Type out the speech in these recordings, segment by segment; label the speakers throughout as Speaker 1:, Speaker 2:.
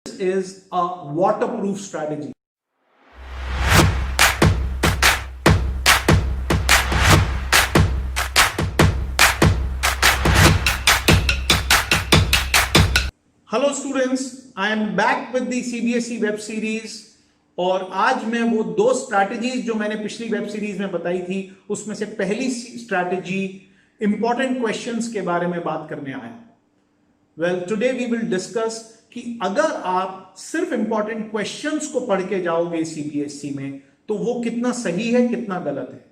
Speaker 1: is a waterproof strategy. Hello students, I am back with the CBSE web series और आज मैं वो दो स्ट्रैटेजीज जो मैंने पिछली वेब सीरीज में बताई थी उसमें से पहली स्ट्रैटेजी इंपॉर्टेंट क्वेश्चंस के बारे में बात करने आया। Well today we will discuss कि अगर आप सिर्फ इंपॉर्टेंट क्वेश्चंस को पढ़ के जाओगे सीबीएसई में तो वो कितना सही है कितना गलत है।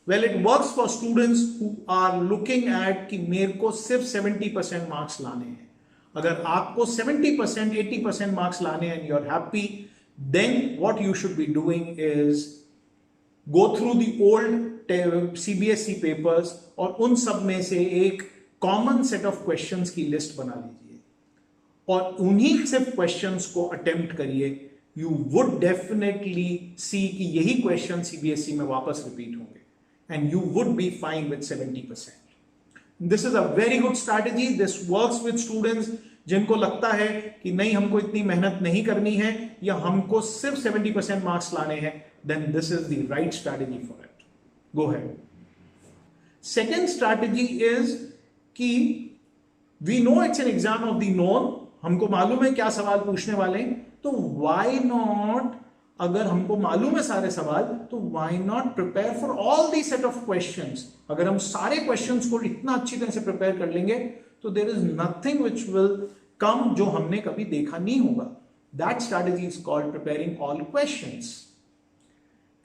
Speaker 1: Well it works for students who are looking at कि मेरे को सिर्फ 70% मार्क्स लाने हैं। अगर आपको 70% 80% मार्क्स लाने हैं and you are happy, then what you should be doing is go through the old CBSE papers और उन सब में से एक कॉमन सेट ऑफ क्वेश्चंस की लिस्ट बना लीजिए और उन्हीं सिर्फ क्वेश्चंस को अटेम्प्ट करिए। यू वुड डेफिनेटली सी कि यही क्वेश्चन सीबीएसई में वापस रिपीट होंगे and you would be fine with 70%। This is a very good strategy. This works with students जिनको लगता है कि नहीं हमको इतनी मेहनत नहीं करनी है या हमको सिर्फ 70% मार्क्स लाने हैं, then this is the right strategy for it. Go ahead. Second strategy is कि we know it's an exam of the known, हमको मालूम है क्या सवाल पूछने वाले हैं, तो व्हाई नॉट, अगर हमको मालूम है सारे सवाल तो why not prepare for all the set of questions. अगर हम सारे क्वेश्चंस को इतना अच्छी तरह से प्रिपेयर कर लेंगे तो there is nothing which will come जो हमने कभी देखा नहीं होगा। That strategy is called preparing all questions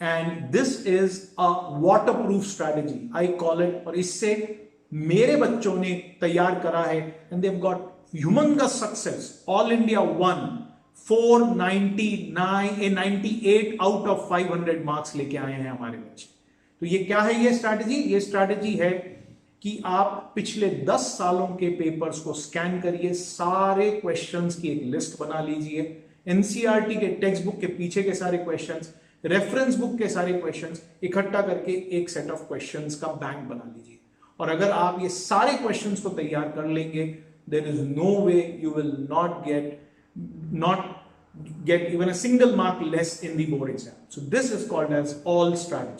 Speaker 1: and this is a waterproof strategy I call it. और इससे मेरे बच्चों ने तैयार करा है and they have got humongous success. All India 1 498 out of 500 marks लेके आए हैं हमारे बच्चे। तो ये क्या है ये स्ट्रैटेजी? ये स्ट्रैटेजी है कि आप पिछले 10 सालों के पेपर्स को स्कैन करिए, सारे क्वेश्चंस की एक लिस्ट बना लीजिए, एनसीईआरटी के टेक्स्ट बुक के पीछे के सारे क्वेश्चंस, रेफरेंस बुक के सारे क्वेश्चंस इकट्ठा करके एक सेट ऑफ क्वेश्चंस का बैंक बना लीजिए। और अगर आप ये सारे क्वेश्चंस को तैयार कर लेंगे, there is no way you will not get even a single mark less in the board exam. So this is called as all strategy.